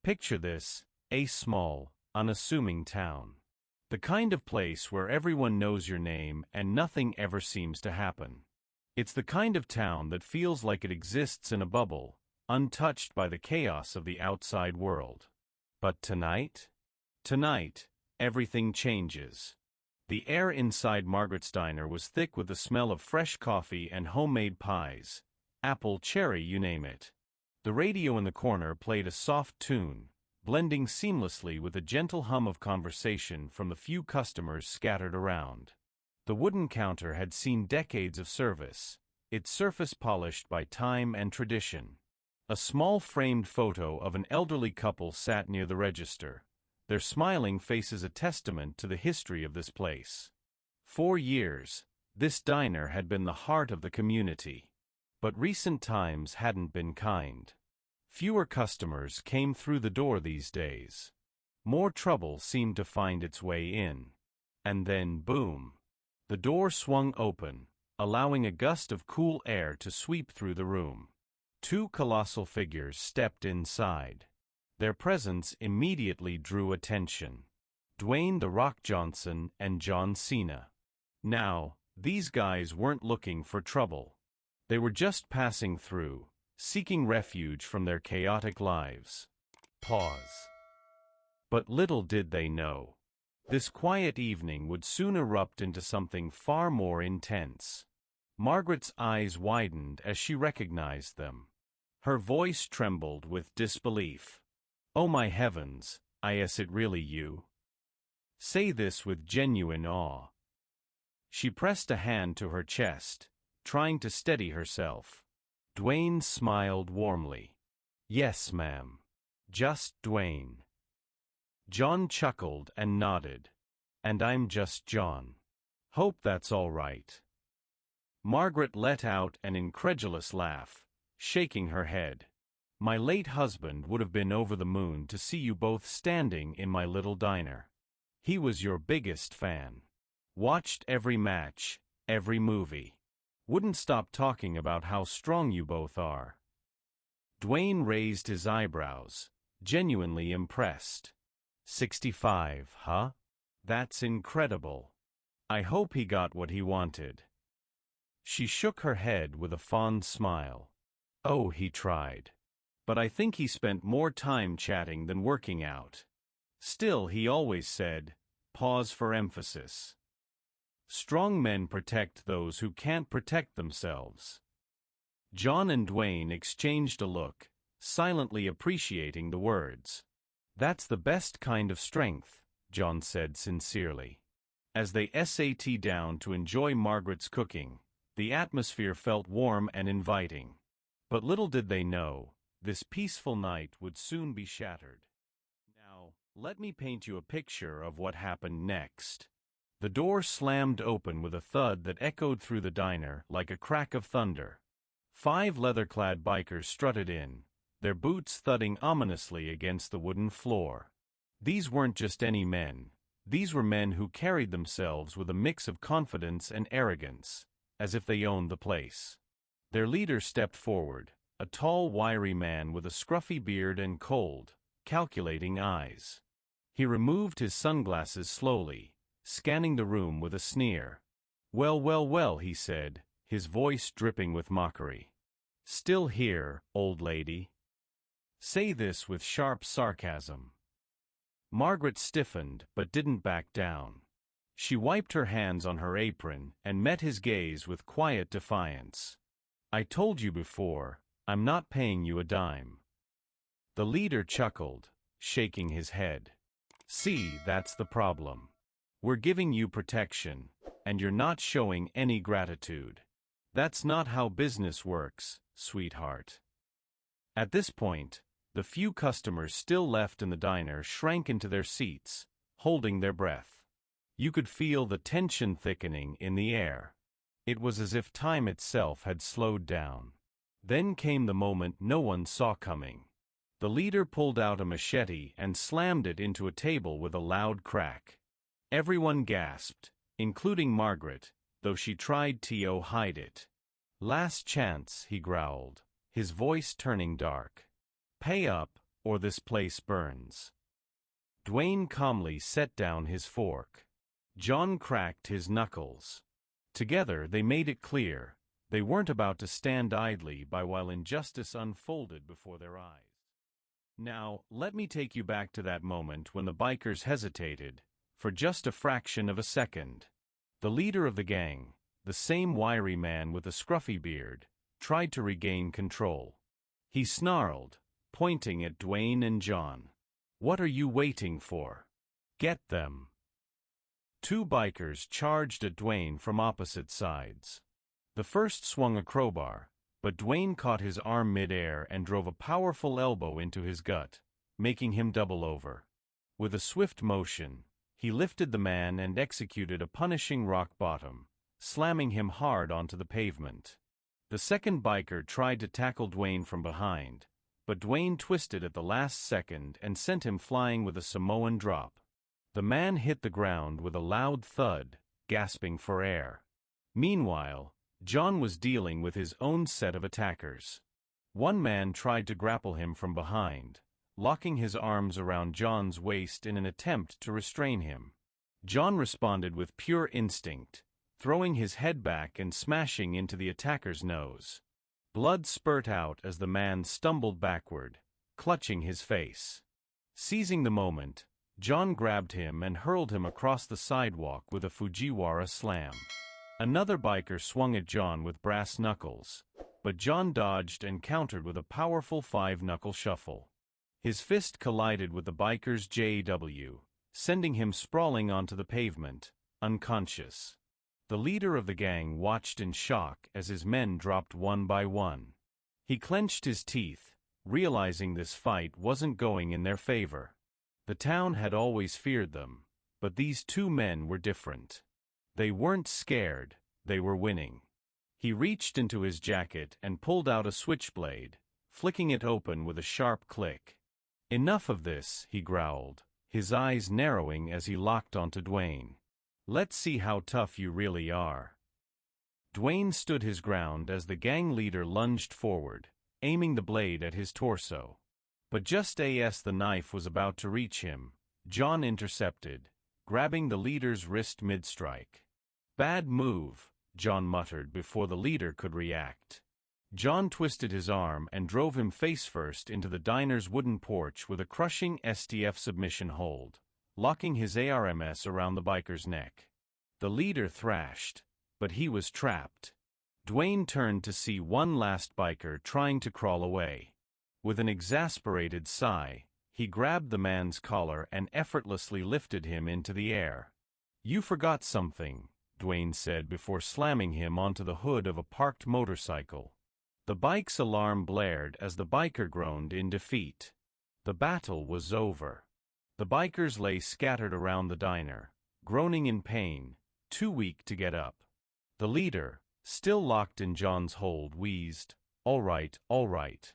Picture this, a small, unassuming town. The kind of place where everyone knows your name and nothing ever seems to happen. It's the kind of town that feels like it exists in a bubble, untouched by the chaos of the outside world. But tonight? Tonight, everything changes. The air inside Margaret's diner was thick with the smell of fresh coffee and homemade pies, apple, cherry, you name it. The radio in the corner played a soft tune, blending seamlessly with a gentle hum of conversation from the few customers scattered around. The wooden counter had seen decades of service, its surface polished by time and tradition. A small framed photo of an elderly couple sat near the register, their smiling faces a testament to the history of this place. For years, this diner had been the heart of the community. But recent times hadn't been kind. Fewer customers came through the door these days. More trouble seemed to find its way in. And then, boom! The door swung open, allowing a gust of cool air to sweep through the room. Two colossal figures stepped inside. Their presence immediately drew attention. Dwayne "The Rock" Johnson and John Cena. Now, these guys weren't looking for trouble. They were just passing through, seeking refuge from their chaotic lives. Pause. But little did they know. This quiet evening would soon erupt into something far more intense. Margaret's eyes widened as she recognized them. Her voice trembled with disbelief. "Oh my heavens, is it really you?" Say this with genuine awe. She pressed a hand to her chest, trying to steady herself. Dwayne smiled warmly. "Yes, ma'am. Just Dwayne." John chuckled and nodded. "And I'm just John. Hope that's all right." Margaret let out an incredulous laugh, shaking her head. "My late husband would have been over the moon to see you both standing in my little diner. He was your biggest fan. Watched every match, every movie. Wouldn't stop talking about how strong you both are." Dwayne raised his eyebrows, genuinely impressed. 65, huh? That's incredible. I hope he got what he wanted." She shook her head with a fond smile. "Oh, he tried. But I think he spent more time chatting than working out. Still, he always said, pause for emphasis. Strong men protect those who can't protect themselves." John and Dwayne exchanged a look, silently appreciating the words. "That's the best kind of strength," John said sincerely. As they sat down to enjoy Margaret's cooking, the atmosphere felt warm and inviting. But little did they know, this peaceful night would soon be shattered. Now, let me paint you a picture of what happened next. The door slammed open with a thud that echoed through the diner like a crack of thunder. 5 leather-clad bikers strutted in, their boots thudding ominously against the wooden floor. These weren't just any men. These were men who carried themselves with a mix of confidence and arrogance, as if they owned the place. Their leader stepped forward, a tall, wiry man with a scruffy beard and cold, calculating eyes. He removed his sunglasses slowly, scanning the room with a sneer. "Well, well, well," he said, his voice dripping with mockery. "Still here, old lady?" Say this with sharp sarcasm. Margaret stiffened but didn't back down. She wiped her hands on her apron and met his gaze with quiet defiance. "I told you before, I'm not paying you a dime." The leader chuckled, shaking his head. "See, that's the problem. We're giving you protection, and you're not showing any gratitude. That's not how business works, sweetheart." At this point, the few customers still left in the diner shrank into their seats, holding their breath. You could feel the tension thickening in the air. It was as if time itself had slowed down. Then came the moment no one saw coming. The leader pulled out a machete and slammed it into a table with a loud crack. Everyone gasped, including Margaret, though she tried to hide it. "Last chance," he growled, his voice turning dark. "Pay up, or this place burns." Dwayne calmly set down his fork. John cracked his knuckles. Together they made it clear they weren't about to stand idly by while injustice unfolded before their eyes. Now, let me take you back to that moment when the bikers hesitated, for just a fraction of a second. The leader of the gang, the same wiry man with a scruffy beard, tried to regain control. He snarled, pointing at Dwayne and John. "What are you waiting for? Get them." Two bikers charged at Dwayne from opposite sides. The first swung a crowbar, but Dwayne caught his arm mid-air and drove a powerful elbow into his gut, making him double over. With a swift motion, he lifted the man and executed a punishing rock bottom, slamming him hard onto the pavement. The second biker tried to tackle Dwayne from behind, but Dwayne twisted at the last second and sent him flying with a Samoan drop. The man hit the ground with a loud thud, gasping for air. Meanwhile, John was dealing with his own set of attackers. One man tried to grapple him from behind, locking his arms around John's waist in an attempt to restrain him. John responded with pure instinct, throwing his head back and smashing into the attacker's nose. Blood spurted out as the man stumbled backward, clutching his face. Seizing the moment, John grabbed him and hurled him across the sidewalk with a Fujiwara slam. Another biker swung at John with brass knuckles, but John dodged and countered with a powerful five-knuckle shuffle. His fist collided with the biker's JW, sending him sprawling onto the pavement, unconscious. The leader of the gang watched in shock as his men dropped one by one. He clenched his teeth, realizing this fight wasn't going in their favor. The town had always feared them, but these two men were different. They weren't scared, they were winning. He reached into his jacket and pulled out a switchblade, flicking it open with a sharp click. "Enough of this," he growled, his eyes narrowing as he locked onto Dwayne. "Let's see how tough you really are." Dwayne stood his ground as the gang leader lunged forward, aiming the blade at his torso. But just as the knife was about to reach him, John intercepted, grabbing the leader's wrist mid-strike. "Bad move," John muttered before the leader could react. John twisted his arm and drove him face-first into the diner's wooden porch with a crushing STF submission hold, locking his ARMS around the biker's neck. The leader thrashed, but he was trapped. Dwayne turned to see one last biker trying to crawl away. With an exasperated sigh, he grabbed the man's collar and effortlessly lifted him into the air. "You forgot something," Dwayne said before slamming him onto the hood of a parked motorcycle. The bike's alarm blared as the biker groaned in defeat. The battle was over. The bikers lay scattered around the diner, groaning in pain, too weak to get up. The leader, still locked in John's hold, wheezed, all right,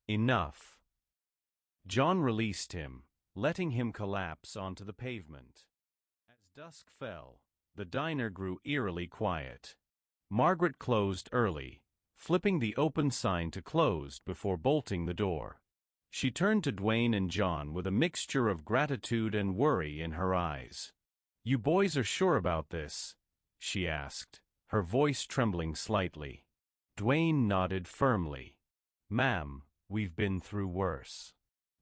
enough." John released him, letting him collapse onto the pavement. As dusk fell, the diner grew eerily quiet. Margaret closed early, flipping the open sign to closed before bolting the door. She turned to Dwayne and John with a mixture of gratitude and worry in her eyes. "You boys are sure about this?" she asked, her voice trembling slightly. Dwayne nodded firmly. "Ma'am, we've been through worse.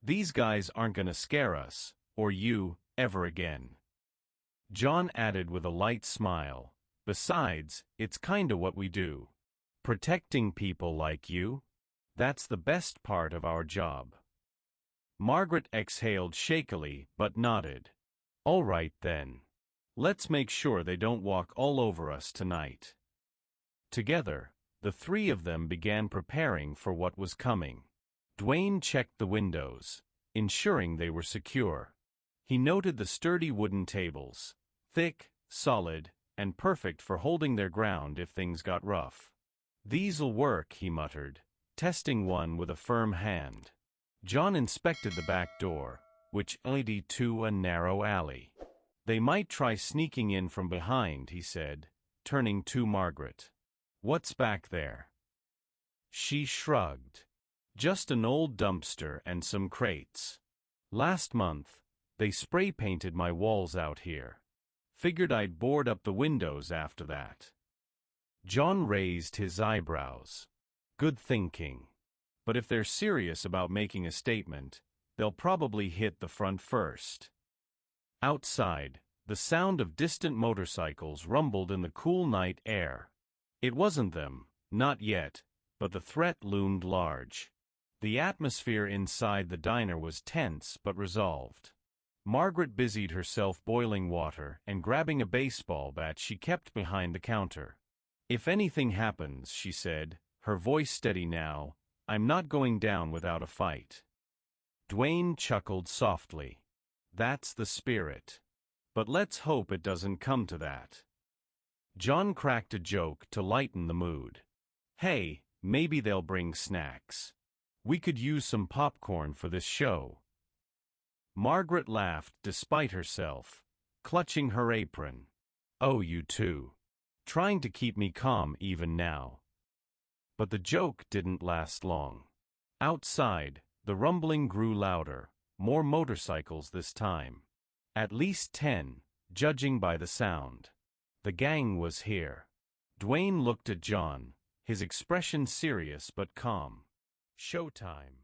These guys aren't gonna scare us, or you, ever again." John added with a light smile, "Besides, it's kinda what we do. Protecting people like you? That's the best part of our job." Margaret exhaled shakily but nodded. "All right then. Let's make sure they don't walk all over us tonight." Together, the three of them began preparing for what was coming. Dwayne checked the windows, ensuring they were secure. He noted the sturdy wooden tables, thick, solid, and perfect for holding their ground if things got rough. "These'll work," he muttered, testing one with a firm hand. John inspected the back door, which led to a narrow alley. "They might try sneaking in from behind," he said, turning to Margaret. "What's back there?" She shrugged. Just an old dumpster and some crates. Last month, they spray-painted my walls out here. Figured I'd board up the windows after that. John raised his eyebrows. Good thinking. But if they're serious about making a statement, they'll probably hit the front first. Outside, the sound of distant motorcycles rumbled in the cool night air. It wasn't them, not yet, but the threat loomed large. The atmosphere inside the diner was tense but resolved. Margaret busied herself boiling water and grabbing a baseball bat she kept behind the counter. "If anything happens," she said, her voice steady now, "I'm not going down without a fight." Dwayne chuckled softly. "That's the spirit. But let's hope it doesn't come to that." John cracked a joke to lighten the mood. "Hey, maybe they'll bring snacks. We could use some popcorn for this show." Margaret laughed despite herself, clutching her apron. "Oh, you two. Trying to keep me calm even now." But the joke didn't last long. Outside, the rumbling grew louder, more motorcycles this time. At least 10, judging by the sound. The gang was here. Dwayne looked at John, his expression serious but calm. Showtime.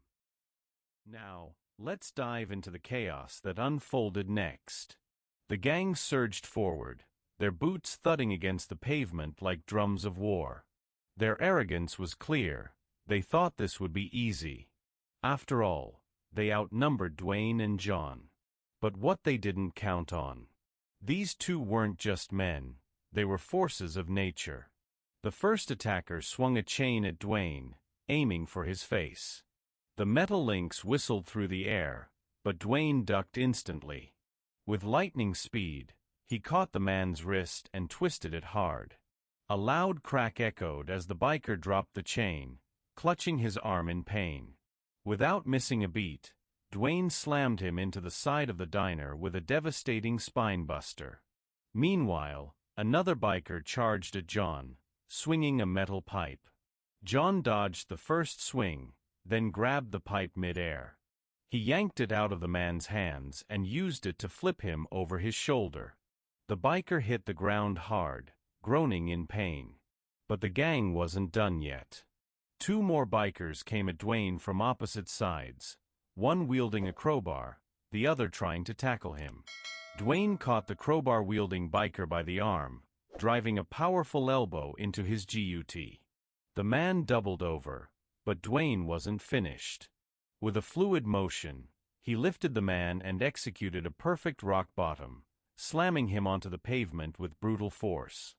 Now, let's dive into the chaos that unfolded next. The gang surged forward, their boots thudding against the pavement like drums of war. Their arrogance was clear. They thought this would be easy. After all, they outnumbered Dwayne and John. But what they didn't count on. These two weren't just men, they were forces of nature. The first attacker swung a chain at Dwayne, aiming for his face. The metal links whistled through the air, but Dwayne ducked instantly. With lightning speed, he caught the man's wrist and twisted it hard. A loud crack echoed as the biker dropped the chain, clutching his arm in pain. Without missing a beat, Dwayne slammed him into the side of the diner with a devastating spinebuster. Meanwhile, another biker charged at John, swinging a metal pipe. John dodged the first swing, then grabbed the pipe mid-air. He yanked it out of the man's hands and used it to flip him over his shoulder. The biker hit the ground hard, groaning in pain. But the gang wasn't done yet. Two more bikers came at Dwayne from opposite sides, one wielding a crowbar, the other trying to tackle him. Dwayne caught the crowbar-wielding biker by the arm, driving a powerful elbow into his gut. The man doubled over, but Dwayne wasn't finished. With a fluid motion, he lifted the man and executed a perfect rock bottom, slamming him onto the pavement with brutal force.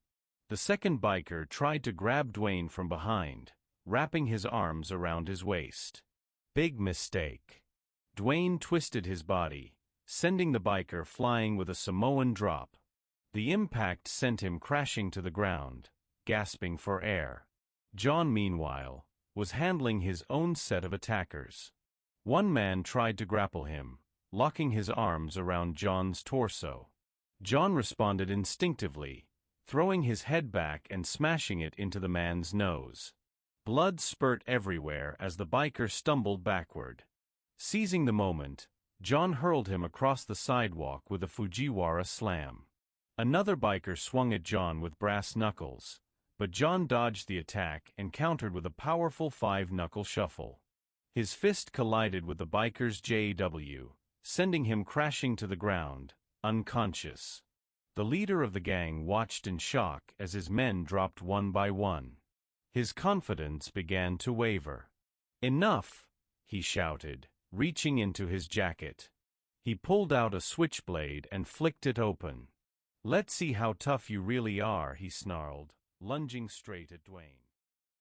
The second biker tried to grab Dwayne from behind, wrapping his arms around his waist. Big mistake. Dwayne twisted his body, sending the biker flying with a Samoan drop. The impact sent him crashing to the ground, gasping for air. John, meanwhile, was handling his own set of attackers. One man tried to grapple him, locking his arms around John's torso. John responded instinctively, throwing his head back and smashing it into the man's nose. Blood spurt everywhere as the biker stumbled backward. Seizing the moment, John hurled him across the sidewalk with a Fujiwara slam. Another biker swung at John with brass knuckles, but John dodged the attack and countered with a powerful five-knuckle shuffle. His fist collided with the biker's JW, sending him crashing to the ground, unconscious. The leader of the gang watched in shock as his men dropped one by one. His confidence began to waver. "Enough!" he shouted, reaching into his jacket. He pulled out a switchblade and flicked it open. "Let's see how tough you really are," he snarled, lunging straight at Dwayne.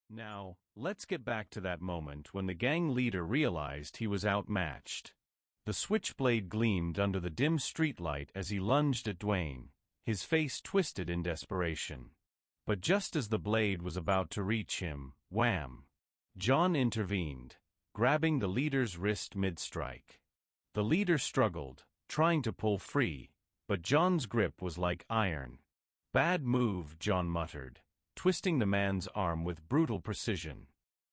Now, let's get back to that moment when the gang leader realized he was outmatched. The switchblade gleamed under the dim streetlight as he lunged at Dwayne, his face twisted in desperation. But just as the blade was about to reach him, wham! John intervened, grabbing the leader's wrist mid-strike. The leader struggled, trying to pull free, but John's grip was like iron. "Bad move," John muttered, twisting the man's arm with brutal precision.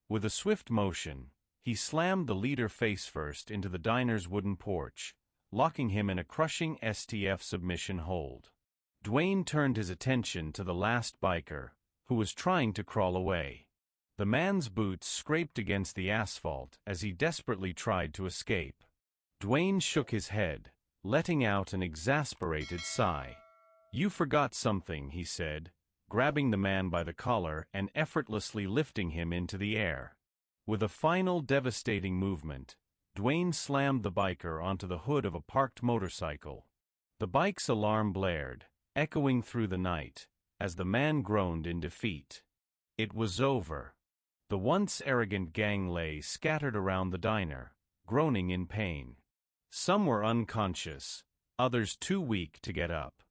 With a swift motion, He slammed the leader face first into the diner's wooden porch, locking him in a crushing STF submission hold. Dwayne turned his attention to the last biker, who was trying to crawl away. The man's boots scraped against the asphalt as he desperately tried to escape. Dwayne shook his head, letting out an exasperated sigh. "You forgot something," he said, grabbing the man by the collar and effortlessly lifting him into the air. With a final devastating movement, Dwayne slammed the biker onto the hood of a parked motorcycle. The bike's alarm blared, echoing through the night, as the man groaned in defeat. It was over. The once arrogant gang lay scattered around the diner, groaning in pain. Some were unconscious, others too weak to get up.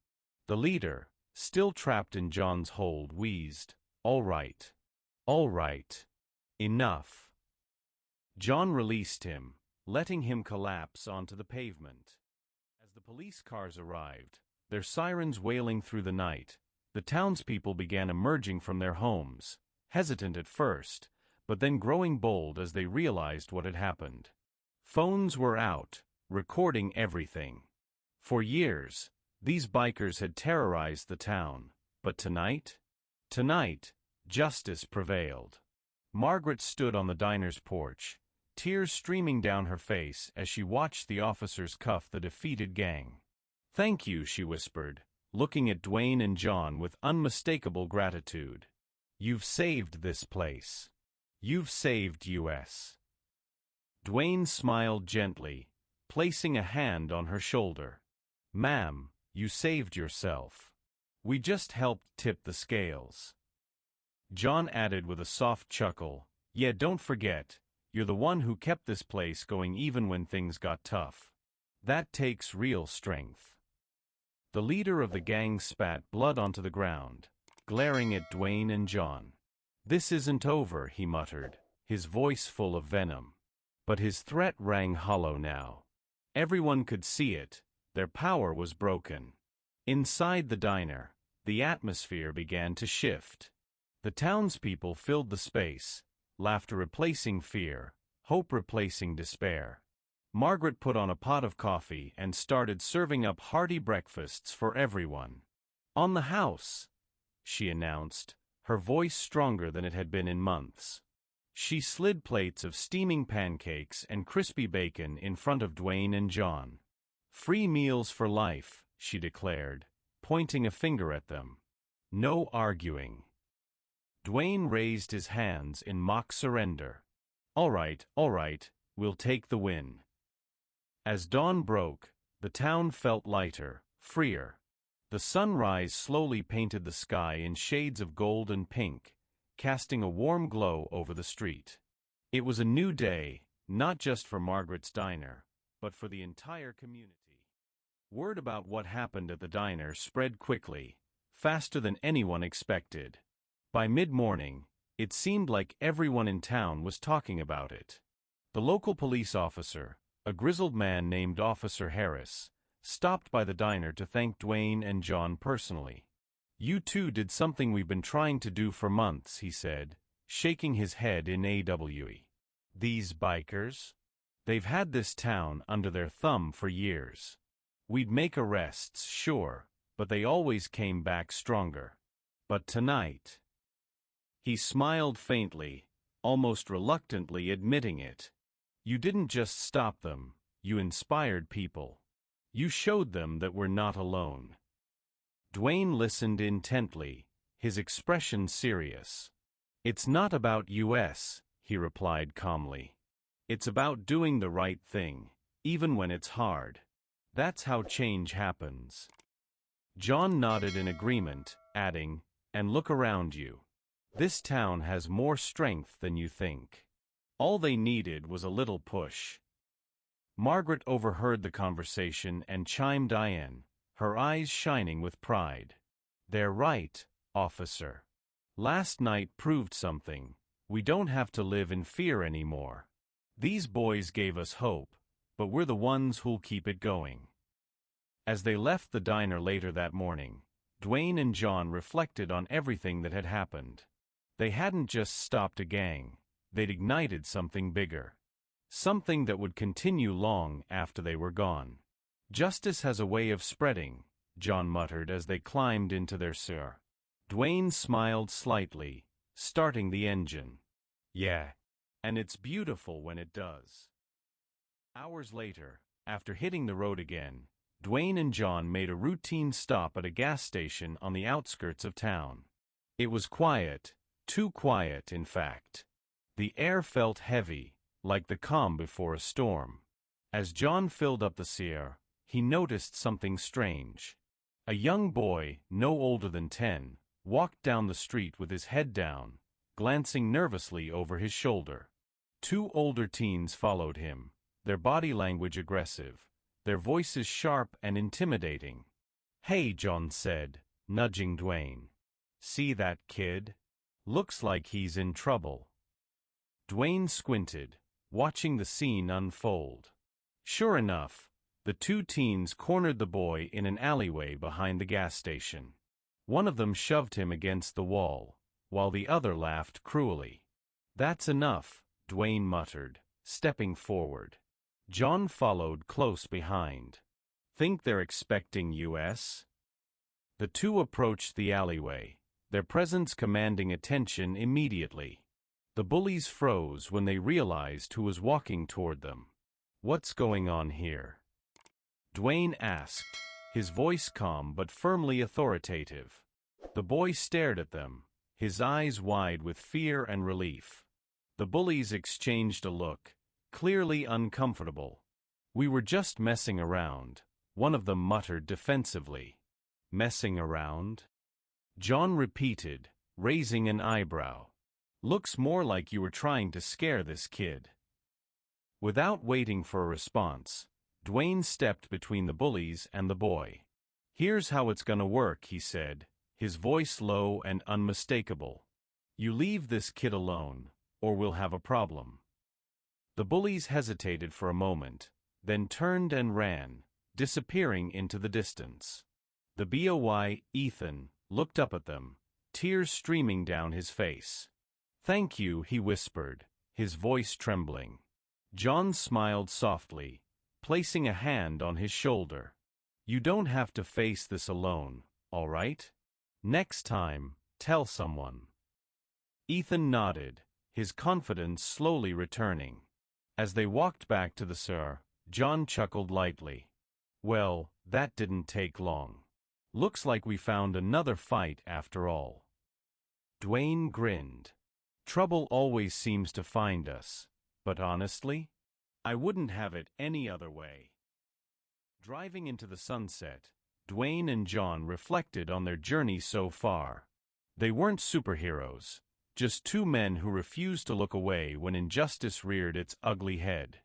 The leader, still trapped in John's hold, wheezed, "All right. All right. Enough." John released him, letting him collapse onto the pavement. As the police cars arrived, their sirens wailing through the night, the townspeople began emerging from their homes, hesitant at first, but then growing bold as they realized what had happened. Phones were out, recording everything. For years, these bikers had terrorized the town, but tonight? Tonight, justice prevailed. Margaret stood on the diner's porch, tears streaming down her face as she watched the officers cuff the defeated gang. "Thank you," she whispered, looking at Dwayne and John with unmistakable gratitude. "You've saved this place. You've saved US." Dwayne smiled gently, placing a hand on her shoulder. "Ma'am, you saved yourself. We just helped tip the scales." John added with a soft chuckle, "Yeah, don't forget, you're the one who kept this place going even when things got tough. That takes real strength." The leader of the gang spat blood onto the ground, glaring at Dwayne and John. "This isn't over," he muttered, his voice full of venom. But his threat rang hollow now. Everyone could see it. Their power was broken. Inside the diner, the atmosphere began to shift. The townspeople filled the space, laughter replacing fear, hope replacing despair. Margaret put on a pot of coffee and started serving up hearty breakfasts for everyone. "On the house," she announced, her voice stronger than it had been in months. She slid plates of steaming pancakes and crispy bacon in front of Dwayne and John. "Free meals for life," she declared, pointing a finger at them. "No arguing." Dwayne raised his hands in mock surrender. All right, we'll take the win." As dawn broke, the town felt lighter, freer. The sunrise slowly painted the sky in shades of gold and pink, casting a warm glow over the street. It was a new day, not just for Margaret's diner, but for the entire community. Word about what happened at the diner spread quickly, faster than anyone expected. By mid-morning, it seemed like everyone in town was talking about it. The local police officer, a grizzled man named Officer Harris, stopped by the diner to thank Dwayne and John personally. "You two did something we've been trying to do for months," he said, shaking his head in AWE. "These bikers? They've had this town under their thumb for years. We'd make arrests, sure, but they always came back stronger. But tonight..." He smiled faintly, almost reluctantly admitting it. "You didn't just stop them, you inspired people. You showed them that we're not alone." Dwayne listened intently, his expression serious. "It's not about US," he replied calmly. "It's about doing the right thing, even when it's hard. That's how change happens." John nodded in agreement, adding, "And look around you. This town has more strength than you think. All they needed was a little push." Margaret overheard the conversation and chimed in, her eyes shining with pride. "They're right, officer. Last night proved something. We don't have to live in fear anymore. These boys gave us hope, but we're the ones who'll keep it going." As they left the diner later that morning, Dwayne and John reflected on everything that had happened. They hadn't just stopped a gang, they'd ignited something bigger. something that would continue long after they were gone. Justice has a way of spreading, John muttered as they climbed into their sewer. Dwayne smiled slightly, starting the engine. Yeah, and it's beautiful when it does. Hours later, after hitting the road again, Dwayne and John made a routine stop at a gas station on the outskirts of town. It was quiet, too quiet, in fact. The air felt heavy, like the calm before a storm. As John filled up the sewer, he noticed something strange. A young boy, no older than 10, walked down the street with his head down, glancing nervously over his shoulder. Two older teens followed him, their body language aggressive, their voices sharp and intimidating. "Hey," John said, nudging Dwayne. "See that kid? Looks like he's in trouble." Dwayne squinted, watching the scene unfold. Sure enough, the two teens cornered the boy in an alleyway behind the gas station. One of them shoved him against the wall, while the other laughed cruelly. "That's enough," Dwayne muttered, stepping forward. John followed close behind. "Think they're expecting us?" The two approached the alleyway, their presence commanding attention immediately. The bullies froze when they realized who was walking toward them. "What's going on here?" Dwayne asked, his voice calm but firmly authoritative. The boy stared at them, his eyes wide with fear and relief. The bullies exchanged a look, clearly uncomfortable. "We were just messing around," one of them muttered defensively. "Messing around?" John repeated, raising an eyebrow. "Looks more like you were trying to scare this kid." Without waiting for a response, Dwayne stepped between the bullies and the boy. "Here's how it's gonna work," he said, his voice low and unmistakable. "You leave this kid alone, or we'll have a problem." The bullies hesitated for a moment, then turned and ran, disappearing into the distance. The boy, Ethan, looked up at them, tears streaming down his face. "Thank you," he whispered, his voice trembling. John smiled softly, placing a hand on his shoulder. "You don't have to face this alone, all right? Next time, tell someone." Ethan nodded, his confidence slowly returning. As they walked back to the sewer, John chuckled lightly. "Well, that didn't take long. Looks like we found another fight after all." Dwayne grinned. "Trouble always seems to find us, but honestly, I wouldn't have it any other way." Driving into the sunset, Dwayne and John reflected on their journey so far. They weren't superheroes, just two men who refused to look away when injustice reared its ugly head.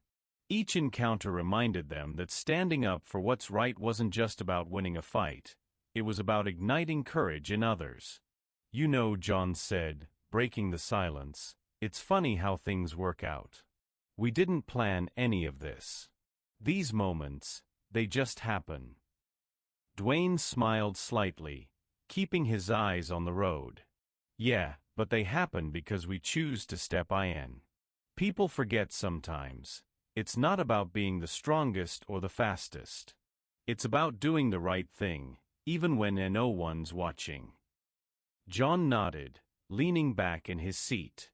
Each encounter reminded them that standing up for what's right wasn't just about winning a fight, it was about igniting courage in others. "You know," John said, breaking the silence, "it's funny how things work out. We didn't plan any of this. These moments, they just happen." Dwayne smiled slightly, keeping his eyes on the road. "Yeah, but they happen because we choose to step in. People forget sometimes. It's not about being the strongest or the fastest. It's about doing the right thing, even when no one's watching." John nodded, leaning back in his seat.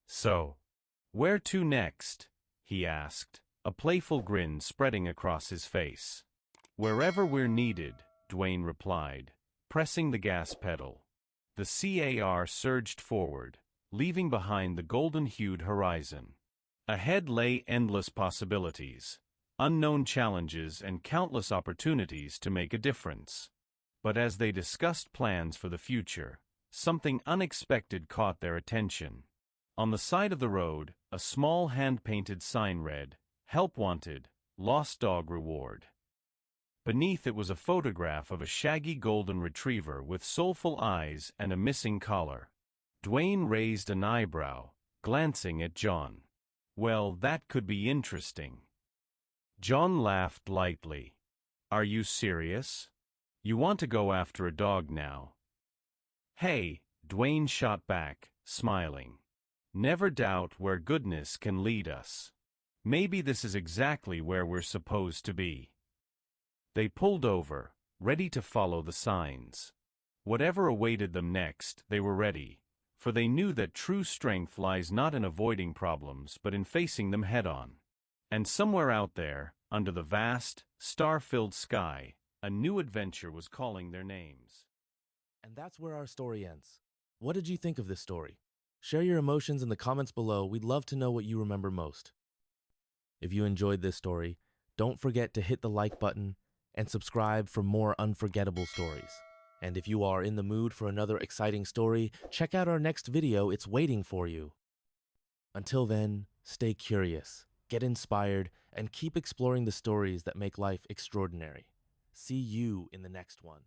"So, where to next?" he asked, a playful grin spreading across his face. "Wherever we're needed," Dwayne replied, pressing the gas pedal. The car surged forward, leaving behind the golden-hued horizon. Ahead lay endless possibilities, unknown challenges and countless opportunities to make a difference. But as they discussed plans for the future, something unexpected caught their attention. On the side of the road, a small hand-painted sign read, "Help Wanted, Lost Dog Reward." Beneath it was a photograph of a shaggy golden retriever with soulful eyes and a missing collar. Dwayne raised an eyebrow, glancing at John. "Well, that could be interesting." John laughed lightly. "Are you serious? You want to go after a dog now?" "Hey," Dwayne shot back, smiling. "Never doubt where goodness can lead us." Maybe this is exactly where we're supposed to be. They pulled over, ready to follow the signs. Whatever awaited them next, they were ready, for they knew that true strength lies not in avoiding problems but in facing them head-on. And somewhere out there, under the vast, star-filled sky, a new adventure was calling their names. And that's where our story ends. What did you think of this story? Share your emotions in the comments below. We'd love to know what you remember most. If you enjoyed this story, don't forget to hit the like button and subscribe for more unforgettable stories. And if you are in the mood for another exciting story, check out our next video. It's waiting for you. Until then, stay curious, get inspired, and keep exploring the stories that make life extraordinary. See you in the next one.